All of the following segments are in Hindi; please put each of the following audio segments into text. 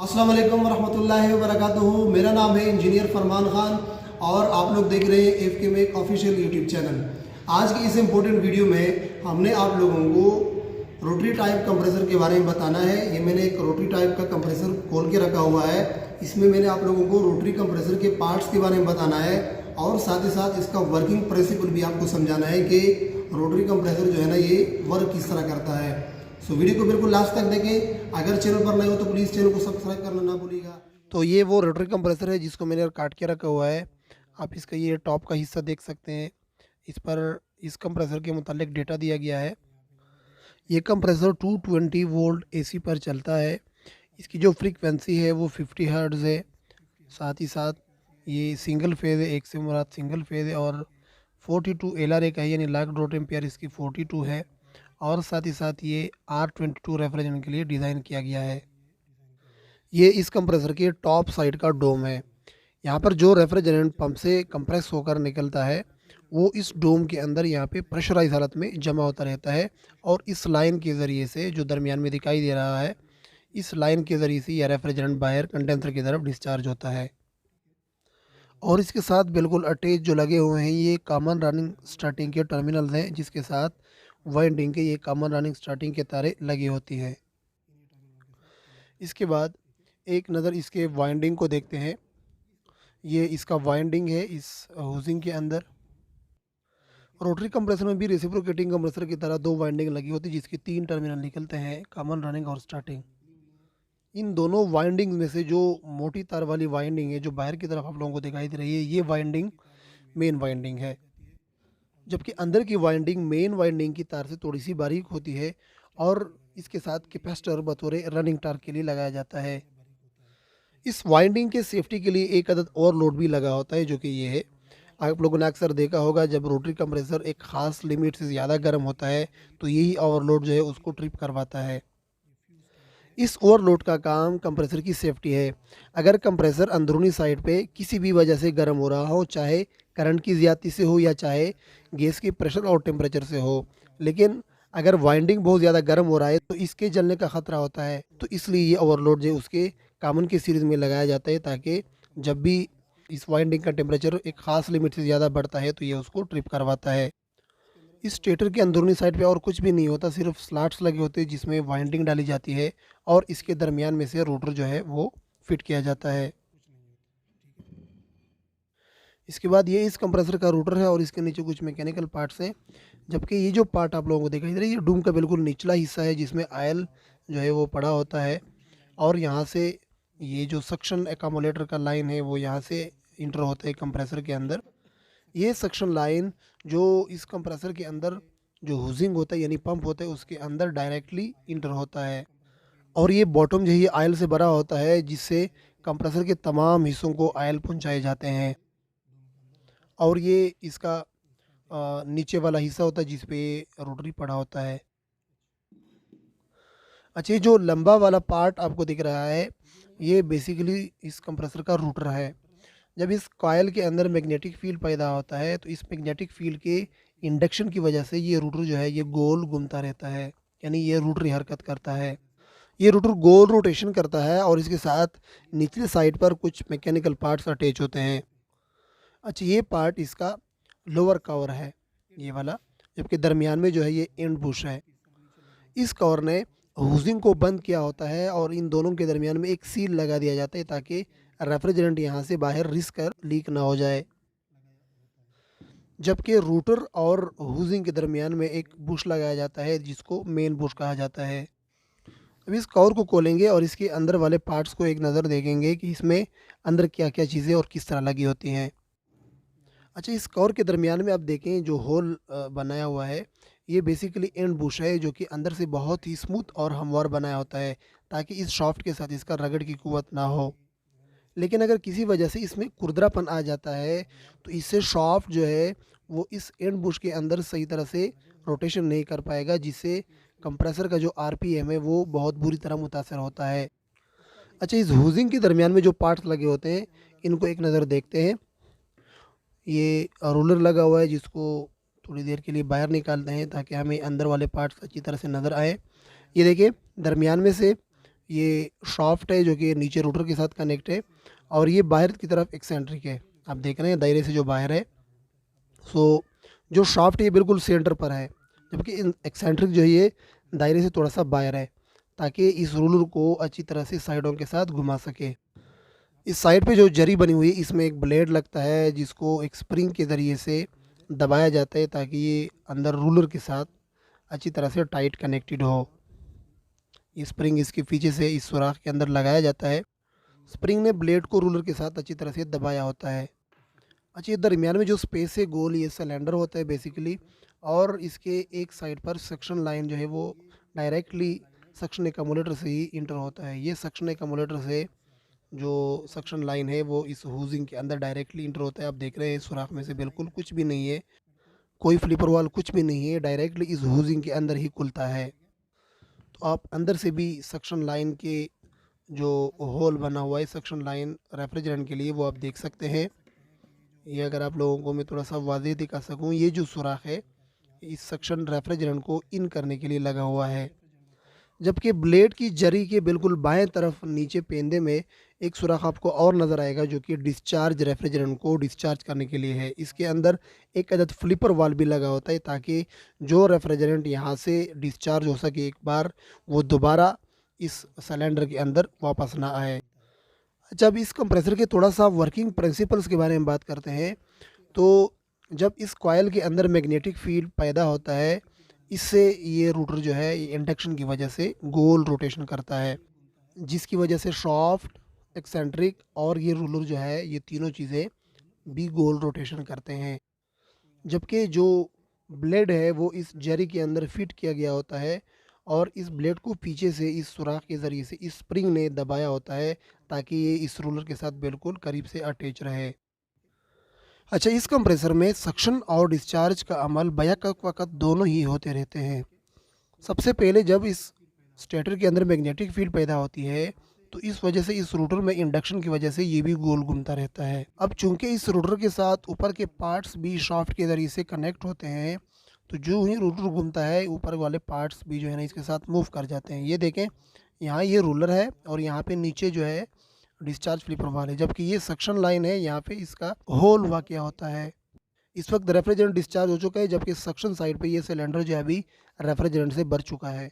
अस्सलाम वालेकुम रहमतुल्लाहि व बरकातुहू। मेरा नाम है इंजीनियर फरमान ख़ान और आप लोग देख रहे हैं एफ के मेक ऑफिशियल यूट्यूब चैनल। आज की इस इम्पोर्टेंट वीडियो में हमने आप लोगों को रोटरी टाइप कंप्रेसर के बारे में बताना है। ये मैंने एक रोटरी टाइप का कंप्रेसर खोल के रखा हुआ है। इसमें मैंने आप लोगों को रोटरी कंप्रेसर के पार्ट्स के बारे में बताना है और साथ ही साथ इसका वर्किंग प्रिंसिपल भी आपको समझाना है कि रोटरी कंप्रेसर जो है ना ये वर्क किस तरह करता है। सो वीडियो को बिल्कुल लास्ट तक देखें। अगर चैनल पर नए हो तो प्लीज़ चैनल को सब्सक्राइब करना ना भूलिएगा। तो ये वो रोटरी कंप्रेसर है जिसको मैंने काट के रखा हुआ है। आप इसका ये टॉप का हिस्सा देख सकते हैं। इस पर इस कंप्रेसर के मुतालिक डेटा दिया गया है। ये कंप्रेसर 220 वोल्ट एसी पर चलता है। इसकी जो फ्रीक्वेंसी है वो 50 हर्ट्ज़ है। साथ ही साथ ये सिंगल फेज़ है, एक से मुराद सिंगल फेज़ है और 42 LRA का है, यानी लाख डॉट एम्पियर इसकी 42 है। और साथ ही साथ ये R22 रेफ्रिजरेंट के लिए डिज़ाइन किया गया है। ये इस कंप्रेसर के टॉप साइड का डोम है। यहाँ पर जो रेफ्रिजरेंट पंप से कंप्रेस होकर निकलता है वो इस डोम के अंदर यहाँ पे प्रेशराइज हालत में जमा होता रहता है और इस लाइन के ज़रिए से जो दरमियान में दिखाई दे रहा है, इस लाइन के ज़रिए से यह रेफ्रिजरेंट बाहर कंडेंसर की तरफ डिस्चार्ज होता है। और इसके साथ बिल्कुल अटैच जो लगे हुए हैं ये कॉमन रनिंग स्टार्टिंग के टर्मिनल्स हैं, जिसके साथ वाइंडिंग के ये कॉमन रनिंग स्टार्टिंग के तारें लगी होती हैं। इसके बाद एक नज़र इसके वाइंडिंग को देखते हैं। ये इसका वाइंडिंग है इस हाउसिंग के अंदर। रोटरी कंप्रेसर में भी रेसिप्रोकेटिंग कंप्रेसर की तरह दो वाइंडिंग लगी होती है, जिसके 3 टर्मिनल निकलते हैं, कॉमन रनिंग और स्टार्टिंग। इन दोनों वाइंडिंग में से जो मोटी तार वाली वाइंडिंग है जो बाहर की तरफ आप लोगों को दिखाई दे रही है, ये वाइंडिंग मेन वाइंडिंग है, जबकि अंदर की वाइंडिंग मेन वाइंडिंग की तार से थोड़ी सी बारीक होती है और इसके साथ कैपेसिटर बतौर रनिंग तार के लिए लगाया जाता है। इस वाइंडिंग के सेफ्टी के लिए एक अदद और लोड भी लगा होता है, जो कि ये है। आप लोगों ने अक्सर देखा होगा जब रोटरी कंप्रेसर एक ख़ास लिमिट से ज़्यादा गर्म होता है तो यही ओवरलोड जो है उसको ट्रिप करवाता है। इस ओवरलोड का काम कंप्रेसर की सेफ्टी है। अगर कंप्रेसर अंदरूनी साइड पे किसी भी वजह से गर्म हो रहा हो, चाहे करंट की ज़्यादती से हो या चाहे गैस की प्रेशर और टेम्परेचर से हो, लेकिन अगर वाइंडिंग बहुत ज़्यादा गर्म हो रहा है तो इसके जलने का ख़तरा होता है। तो इसलिए ये ओवरलोड जो है उसके कॉमन की सीरीज़ में लगाया जाता है, ताकि जब भी इस वाइंडिंग का टेम्परेचर एक ख़ास लिमिट से ज़्यादा बढ़ता है तो ये उसको ट्रिप करवाता है। इस स्टेटर के अंदरूनी साइड पे और कुछ भी नहीं होता, सिर्फ स्लॉट्स लगे होते हैं जिसमें वाइंडिंग डाली जाती है और इसके दरमियान में से रोटर जो है वो फिट किया जाता है। इसके बाद ये इस कंप्रेसर का रोटर है और इसके नीचे कुछ मैकेनिकल पार्ट्स हैं, जबकि ये जो पार्ट आप लोगों को दिखाई दे रहा है ये डूम का बिल्कुल निचला हिस्सा है, जिसमें ऑयल जो है वो पड़ा होता है। और यहाँ से ये जो सक्शन एकोमोडेटर का लाइन है वो यहाँ से इंटर होता है कंप्रेसर के अंदर। ये सक्शन लाइन जो इस कंप्रेसर के अंदर जो हुजिंग होता है यानी पंप होता है उसके अंदर डायरेक्टली इंटर होता है और ये बॉटम जो है ये ऑयल से भरा होता है, जिससे कंप्रेसर के तमाम हिस्सों को ऑयल पहुंचाए जाते हैं। और ये इसका नीचे वाला हिस्सा होता है जिस पे रोटरी पड़ा होता है। अच्छा, ये जो लंबा वाला पार्ट आपको दिख रहा है ये बेसिकली इस कंप्रेसर का रोटर है। जब इस कॉयल के अंदर मैग्नेटिक फील्ड पैदा होता है तो इस मैग्नेटिक फील्ड के इंडक्शन की वजह से ये रोटर जो है ये गोल घूमता रहता है, यानी ये रोटरी हरकत करता है। ये रोटर गोल रोटेशन करता है और इसके साथ निचली साइड पर कुछ मैकेनिकल पार्ट्स अटैच होते हैं। अच्छा, ये पार्ट इसका लोअर कवर है ये वाला, जबकि दरमियान में जो है ये एंड बुश है। इस कवर ने हुजिंग को बंद किया होता है और इन दोनों के दरमियान में एक सील लगा दिया जाता है ताकि रेफ्रिजरेंट यहाँ से बाहर रिस्क कर लीक ना हो जाए। जबकि रूटर और हुजिंग के दरमियान में एक बुश लगाया जाता है जिसको मेन बुश कहा जाता है। अब इस कवर को खोलेंगे और इसके अंदर वाले पार्ट्स को एक नज़र देखेंगे कि इसमें अंदर क्या क्या चीज़ें और किस तरह लगी होती हैं। अच्छा, इस कवर के दरमियान में आप देखें जो होल बनाया हुआ है ये बेसिकली एंड बुश है, जो कि अंदर से बहुत ही स्मूथ और हमवार बनाया होता है ताकि इस शॉफ्ट के साथ इसका रगड़ की कुव्वत ना हो। लेकिन अगर किसी वजह से इसमें खुरदरापन आ जाता है तो इससे शॉफ्ट जो है वो इस एंड बुश के अंदर सही तरह से रोटेशन नहीं कर पाएगा, जिससे कंप्रेसर का जो आरपीएम है वो बहुत बुरी तरह मुतासर होता है। अच्छा, इस हुजिंग के दरमियान में जो पार्ट्स लगे होते हैं इनको एक नज़र देखते हैं। ये रोलर लगा हुआ है जिसको थोड़ी देर के लिए बाहर निकालते हैं ताकि हमें अंदर वाले पार्ट्स अच्छी तरह से नज़र आए। ये देखिए दरमियान में से ये शाफ्ट है जो कि नीचे रोटर के साथ कनेक्ट है, और ये बाहर की तरफ एक्सेंट्रिक है। आप देख रहे हैं दायरे से जो बाहर है। सो जो शाफ्ट ये बिल्कुल सेंटर पर है, जबकि एक्सेंट्रिक जो है ये दायरे से थोड़ा सा बाहर है, ताकि इस रूलर को अच्छी तरह से साइडों के साथ घुमा सके। इस साइड पे जो जरी बनी हुई है इसमें एक ब्लेड लगता है, जिसको एक स्प्रिंग के ज़रिए से दबाया जाता है ताकि ये अंदर रूलर के साथ अच्छी तरह से टाइट कनेक्टेड हो। ये स्प्रिंग इसके पीछे से इस सुराख के अंदर लगाया जाता है। स्प्रिंग ने ब्लेड को रूलर के साथ अच्छी तरह से दबाया होता है। अच्छा, ये दरमियान में जो स्पेस है गोल, ये सिलेंडर होता है बेसिकली, और इसके एक साइड पर सक्शन लाइन जो है वो डायरेक्टली सक्शन एकमुलेटर से ही इंटर होता है। ये सक्शन एकमुलेटर से जो सक्शन लाइन है वो इस हुजिंग के अंदर डायरेक्टली इंटर होता है। आप देख रहे हैं सुराख में से बिल्कुल कुछ भी नहीं है, कोई फ्लिपर वाल कुछ भी नहीं है, डायरेक्टली इस हुजिंग के अंदर ही खुलता है। तो आप अंदर से भी सक्शन लाइन के जो होल बना हुआ है सक्शन लाइन रेफ्रिजरेंट के लिए, वो आप देख सकते हैं। ये अगर आप लोगों को मैं थोड़ा सा वाज़ेह दिखा सकूं, ये जो सुराख है इस सक्शन रेफ्रिजरेंट को इन करने के लिए लगा हुआ है। जबकि ब्लेड की जरी के बिल्कुल बाएं तरफ नीचे पेंदे में एक सुराख आपको और नज़र आएगा, जो कि डिस्चार्ज रेफ्रिजरेंट को डिस्चार्ज करने के लिए है। इसके अंदर एक अदद फ्लिपर वाल भी लगा होता है ताकि जो रेफ्रिजरेंट यहाँ से डिस्चार्ज हो सके एक बार, वो दोबारा इस सिलेंडर के अंदर वापस ना आए। अच्छा, अब इस कंप्रेसर के थोड़ा सा वर्किंग प्रिंसिपल्स के बारे में बात करते हैं। तो जब इस कॉयल के अंदर मैग्नेटिक फील्ड पैदा होता है, इससे ये रोटर जो है ये इंडक्शन की वजह से गोल रोटेशन करता है, जिसकी वजह से शाफ्ट, एक्सेंट्रिक और ये रूलर जो है ये तीनों चीज़ें भी गोल रोटेशन करते हैं। जबकि जो ब्लेड है वो इस जरी के अंदर फिट किया गया होता है, और इस ब्लेड को पीछे से इस सुराख के ज़रिए से इस स्प्रिंग ने दबाया होता है ताकि ये इस रूलर के साथ बिल्कुल करीब से अटैच रहे। अच्छा, इस कंप्रेसर में सक्शन और डिस्चार्ज का अमल बैक वक्त दोनों ही होते रहते हैं। सबसे पहले जब इस स्टेटर के अंदर मैग्नेटिक फील्ड पैदा होती है, तो इस वजह से इस रोटर में इंडक्शन की वजह से ये भी गोल घूमता रहता है। अब चूंकि इस रोटर के साथ ऊपर के पार्ट्स भी शाफ्ट के ज़रिए से कनेक्ट होते हैं, तो जो ही रोटर घूमता है ऊपर वाले पार्ट्स भी जो है ना इसके साथ मूव कर जाते हैं। ये देखें, यहाँ ये रूलर है और यहाँ पे नीचे जो है डिस्चार्ज फ्लिपर वाले, जबकि ये सक्शन लाइन है, यहाँ पे इसका होल वाक़या होता है। इस वक्त रेफ्रिजरेंट डिस्चार्ज हो चुका है, जबकि सक्शन साइड पे ये सिलेंडर जो है अभी रेफ्रिजरेंट से भर चुका है।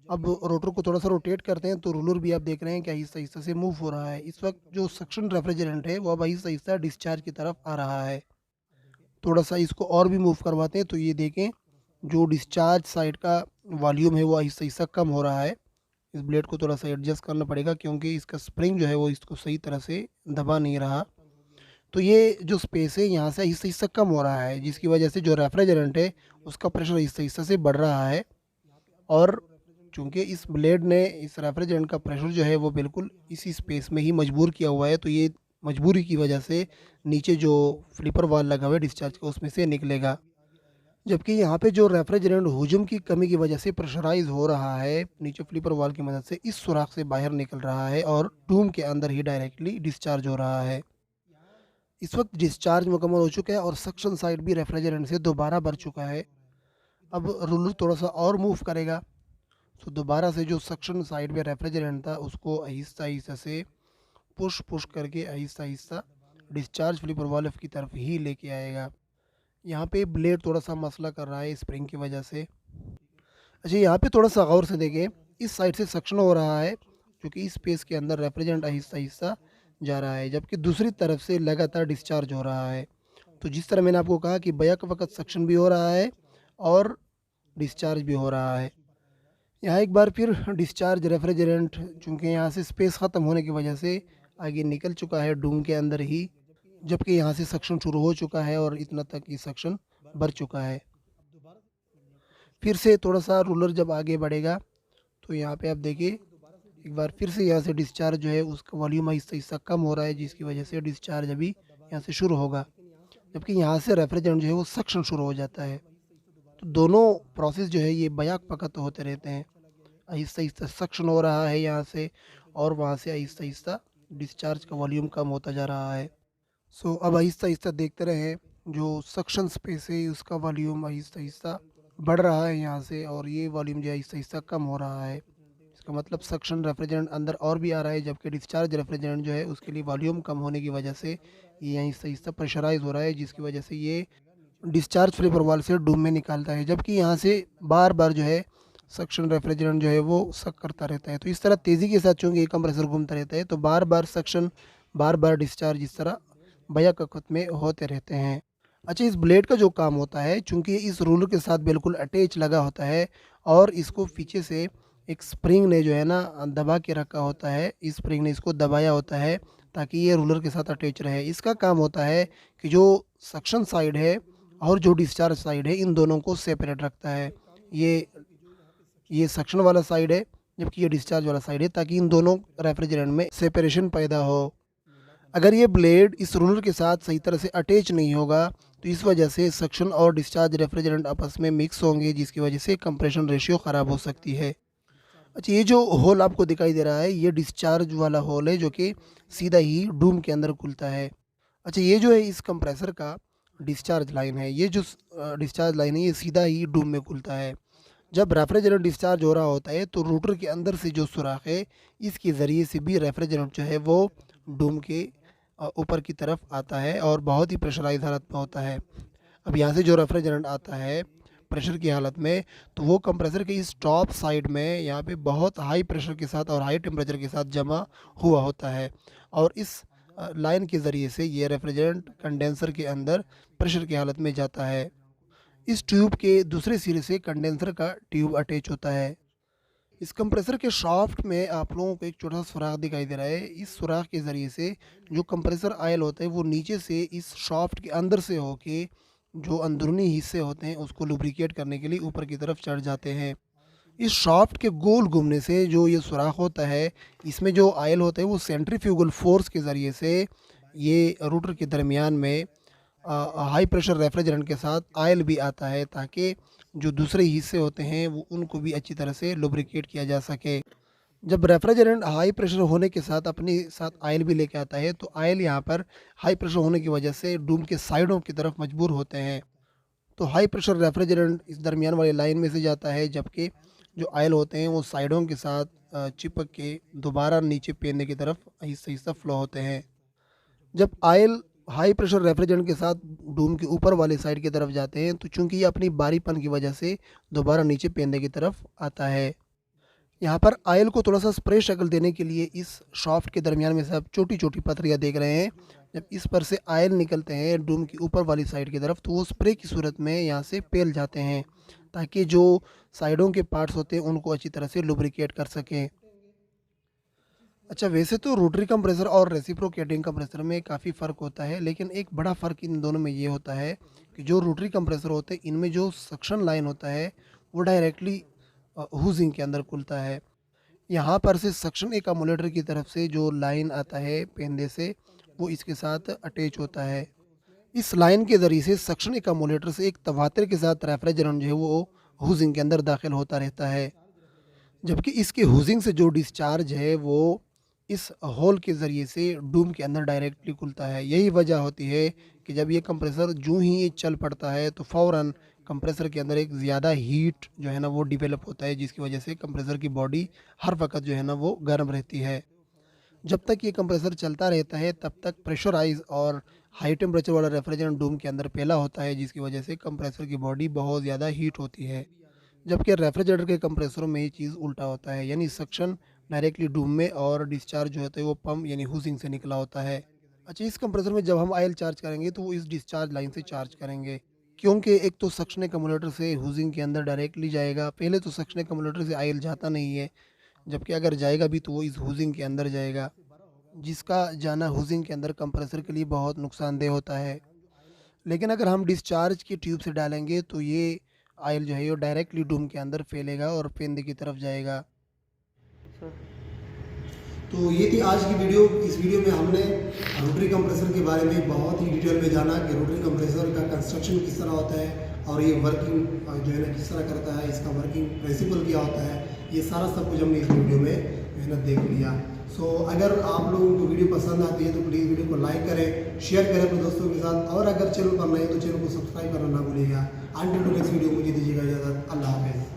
अब रोटर को थोड़ा सा रोटेट करते हैं तो रूलर भी आप देख रहे हैं कि आहिस्ता आहिस्ता से मूव हो रहा है। इस वक्त जो सक्शन रेफ्रिजरेंट है वो अब आहिस्ता आहिस्ता डिस्चार्ज की तरफ आ रहा है। थोड़ा सा इसको और भी मूव करवाते हैं तो ये देखें, जो डिस्चार्ज साइड का वॉल्यूम है वो आहिस्ता आहिस्ता कम हो रहा है। इस ब्लेड को थोड़ा सा एडजस्ट करना पड़ेगा क्योंकि इसका स्प्रिंग जो है वो इसको सही तरह से दबा नहीं रहा। तो ये जो स्पेस है यहाँ से आहिस्ता आहिस्ता कम हो रहा है, जिसकी वजह से जो रेफ्रिजरेंट है उसका प्रेशर आहिस्ता आहिस्ता से बढ़ रहा है। और चूँकि इस ब्लेड ने इस रेफ्रिजरेंट का प्रेशर जो है वो बिल्कुल इसी स्पेस में ही मजबूर किया हुआ है, तो ये मजबूरी की वजह से नीचे जो फ्लिपर वाल लगा हुआ है डिस्चार्ज का उसमें से निकलेगा। जबकि यहाँ पे जो रेफ्रिजरेंट हुजूम की कमी की वजह से प्रेशराइज हो रहा है, नीचे फ्लिपर वाल की मदद से इस सुराख से बाहर निकल रहा है और टूम के अंदर ही डायरेक्टली डिस्चार्ज हो रहा है। इस वक्त डिस्चार्ज मुकम्मल हो चुका है और सक्शन साइड भी रेफ्रिजरेंट से दोबारा भर चुका है। अब रूलर थोड़ा सा और मूव करेगा तो दोबारा से जो सक्शन साइड में रेफ्रिजरेंट था उसको आहिस्ता आहिस्ता से पुश पुश करके Aahista Aahista discharge flipper valve की तरफ ही लेके आएगा। यहाँ पे ब्लेड थोड़ा सा मसला कर रहा है स्प्रिंग की वजह से। अच्छा, यहाँ पे थोड़ा सा गौर से देखें, इस साइड से सक्शन हो रहा है क्योंकि इस स्पेस के अंदर रेफ्रिजरेंट आहिस्ता आहिस्ता जा रहा है, जबकि दूसरी तरफ से लगातार डिस्चार्ज हो रहा है। तो जिस तरह मैंने आपको कहा कि बैक वक्त सक्शन भी हो रहा है और डिस्चार्ज भी हो रहा है। यहाँ एक बार फिर डिस्चार्ज रेफ्रिजरेंट चूँकि यहाँ से स्पेस ख़त्म होने की वजह से आगे निकल चुका है डूम के अंदर ही, जबकि यहाँ से सक्शन शुरू हो चुका है और इतना तक ये सक्शन भर चुका है। फिर से थोड़ा सा रूलर जब आगे बढ़ेगा तो यहाँ पे आप देखिए एक बार फिर से यहाँ से डिस्चार्ज जो है उसका वॉल्यूम आहिस्ता आहिस्ता कम हो रहा है, जिसकी वजह से डिस्चार्ज अभी यहाँ से शुरू होगा, जबकि यहाँ से रेफ्रिजरेंट जो है वो सक्शन शुरू हो जाता है। तो दोनों प्रोसेस जो है ये बयाक पकत होते रहते हैं। आहिस्ता आहिस्ता सक्शन हो रहा है यहाँ से और वहाँ से आहिस्ता आहिस्ता डिस्चार्ज का वॉल्यूम कम होता जा रहा है। सो अब आहिस्ता आहिस्ता देखते रहें, जो सक्शन स्पेस है उसका वॉल्यूम आहिस्ता आहिस्ता बढ़ रहा है यहाँ से, और ये वॉल्यूम जो है आहिस्ता आहिस्ता कम हो रहा है। इसका मतलब सक्शन रेफ्रिजरेंट अंदर और भी आ रहा है, जबकि डिस्चार्ज रेफ्रिजरेंट जो है उसके लिए वॉल्यूम कम होने की वजह से ये यहीं से हिस्सा प्रेशराइज हो रहा है, जिसकी वजह से ये डिस्चार्ज फ्लेपर वाल्व से डूम में निकालता है, जबकि यहाँ से बार बार जो है सक्शन रेफ्रिजरेंट जो है वो सक करता रहता है। तो इस तरह तेज़ी के साथ चूँकि ये कंप्रेसर घूमता रहता है तो बार बार सक्शन बार बार डिस्चार्ज इस तरह बैक वक्त में होते रहते हैं। अच्छा, इस ब्लेड का जो काम होता है, चूँकि इस रूलर के साथ बिल्कुल अटैच लगा होता है और इसको पीछे से एक स्प्रिंग ने जो है ना दबा के रखा होता है, इस स्प्रिंग ने इसको दबाया होता है ताकि ये रूलर के साथ अटैच रहे। इसका काम होता है कि जो सक्शन साइड है और जो डिस्चार्ज साइड है इन दोनों को सेपरेट रखता है। ये सक्शन वाला साइड है जबकि ये डिस्चार्ज वाला साइड है, ताकि इन दोनों रेफ्रिजरेंट में सेपरेशन पैदा हो। अगर ये ब्लेड इस रूलर के साथ सही तरह से अटैच नहीं होगा तो इस वजह से सक्शन और डिस्चार्ज रेफ्रिजरेंट आपस में मिक्स होंगे, जिसकी वजह से कंप्रेशन रेशियो ख़राब हो सकती है। अच्छा, ये जो होल आपको दिखाई दे रहा है ये डिस्चार्ज वाला होल है जो कि सीधा ही डूम के अंदर खुलता है। अच्छा, ये जो है इस कंप्रेसर का डिस्चार्ज लाइन है, ये जो डिस्चार्ज लाइन है ये सीधा ही डूम में खुलता है। जब रेफ्रिजरेंट डिस्चार्ज हो रहा होता है तो रूटर के अंदर से जो सुराख है इसके ज़रिए से भी रेफ्रिजरेंट जो है वो डूम के ऊपर की तरफ आता है और बहुत ही प्रेशराइज हालत में होता है। अब यहाँ से जो रेफ्रिजरेंट आता है प्रेशर की हालत में तो वो कंप्रेसर के इस टॉप साइड में यहाँ पे बहुत हाई प्रेशर के साथ और हाई टेम्परेचर के साथ जमा हुआ होता है और इस लाइन के ज़रिए से ये रेफ्रिजरेंट कंडेंसर के अंदर प्रेशर की हालत में जाता है। इस ट्यूब के दूसरे सिरे से कंडेंसर का ट्यूब अटैच होता है। इस कंप्रेसर के शाफ्ट में आप लोगों को एक छोटा सा सुराख दिखाई दे रहा है। इस सुराख के ज़रिए से जो कंप्रेसर ऑयल होता है वो नीचे से इस शाफ्ट के अंदर से होके जो अंदरूनी हिस्से होते हैं उसको लुब्रिकेट करने के लिए ऊपर की तरफ चढ़ जाते हैं। इस शाफ्ट के गोल घूमने से जो ये सुराख होता है इसमें जो ऑयल होता है वो सेंट्रीफ्यूगल फोर्स के ज़रिए से ये रूटर के दरमियान में हाई प्रेशर रेफ्रिजरेंट के साथ ऑयल भी आता है ताकि जो दूसरे हिस्से होते हैं वो उनको भी अच्छी तरह से लुब्रिकेट किया जा सके। जब रेफ्रिजरेंट हाई प्रेशर होने के साथ अपने साथ ऑयल भी लेके आता है तो ऑयल यहाँ पर हाई प्रेशर होने की वजह से डूम के साइडों की तरफ मजबूर होते हैं। तो हाई प्रेशर रेफ्रिजरेंट इस दरमियान वाली लाइन में से जाता है, जबकि जो ऑयल होते हैं वो साइडों के साथ चिपक के दोबारा नीचे पेंदे की तरफ हिस्सा हिस्सा फ्लो होते हैं। जब ऑयल हाई प्रेशर रेफ्रिजरेंट के साथ डूम के ऊपर वाली साइड की तरफ जाते हैं तो चूंकि ये अपनी बारीपन की वजह से दोबारा नीचे पेंदे की तरफ आता है। यहाँ पर ऑयल को थोड़ा सा स्प्रे शक्ल देने के लिए इस शाफ्ट के दरमियान में से आप छोटी छोटी पथरियाँ देख रहे हैं। जब इस पर से ऑयल निकलते हैं डूम की ऊपर वाली साइड की तरफ तो वो स्प्रे की सूरत में यहाँ से पेल जाते हैं ताकि जो साइडों के पार्ट्स होते हैं उनको अच्छी तरह से लुब्रिकेट कर सकें। अच्छा, वैसे तो रोटरी कंप्रेसर और रेसिप्रोकेटिंग कंप्रेसर में काफ़ी फ़र्क होता है, लेकिन एक बड़ा फ़र्क इन दोनों में ये होता है कि जो रोटरी कंप्रेसर होते हैं इनमें जो सक्शन लाइन होता है वो डायरेक्टली हुजिंग के अंदर खुलता है। यहाँ पर से सक्शन एकमुलेटर की तरफ से जो लाइन आता है पेंदे से वो इसके साथ अटैच होता है। इस लाइन के ज़रिए से सक्शन एकमुलेटर से एक तवातर के साथ रेफ्रिजरेंट जो है वो हुजिंग के अंदर दाखिल होता रहता है, जबकि इसके हुजिंग से जो डिस्चार्ज है वो इस होल के ज़रिए से डूम के अंदर डायरेक्टली खुलता है। यही वजह होती है कि जब ये कंप्रेसर जूँ ही ये चल पड़ता है तो फ़ौरन कंप्रेसर के अंदर एक ज़्यादा हीट जो है ना वो डिवेलप होता है, जिसकी वजह से कंप्रेसर की बॉडी हर वक्त जो है ना वो गर्म रहती है। जब तक ये कंप्रेसर चलता रहता है तब तक प्रेशराइज और हाई टेम्परेचर वाला रेफ्रिजरेंट डूम के अंदर फैला होता है, जिसकी वजह से कंप्रेसर की बॉडी बहुत ज़्यादा हीट होती है। जबकि रेफ्रिजरेटर के कंप्रेसरों में ये चीज़ उल्टा होता है, यानी सक्शन डायरेक्टली डूम में और डिस्चार्ज जो होता है वो पम्प यानी हुजिंग से निकला होता है। अच्छा, इस कंप्रेसर में जब हम ऑयल चार्ज करेंगे तो वो इस डिस्चार्ज लाइन से चार्ज करेंगे, क्योंकि एक तो सक्शन एकमुलेटर से हुजिंग के अंदर डायरेक्टली जाएगा। पहले तो सक्शन एकमुलेटर से ऑयल जाता नहीं है, जबकि अगर जाएगा भी तो वो इस हुजिंग के अंदर जाएगा, जिसका जाना हुजिंग के अंदर कंप्रेसर के लिए बहुत नुकसानदेह होता है। लेकिन अगर हम डिस्चार्ज की ट्यूब से डालेंगे तो ये ऑयल जो है वो डायरेक्टली डूम के अंदर फैलेगा और पेंदे की तरफ जाएगा। तो ये थी आज की वीडियो। इस वीडियो में हमने रोटरी कंप्रेसर के बारे में बहुत ही डिटेल में जाना कि रोटरी कंप्रेसर का कंस्ट्रक्शन किस तरह होता है और ये वर्किंग जो है ना किस तरह करता है, इसका वर्किंग प्रिंसिपल क्या होता है, ये सारा सब कुछ हमने इस वीडियो में जो है ना देख लिया। सो अगर आप लोगों को वीडियो पसंद आती है तो प्लीज़ वीडियो को लाइक करें, शेयर करें अपने दोस्तों के साथ, और अगर चैनल पर नए हैं तो चैनल को सब्सक्राइब करना ना भूलिएगा। अंटिल टू नेक्स्ट वीडियो मुझे दीजिएगा इजाज़त। अल्लाह हाफ़िज़।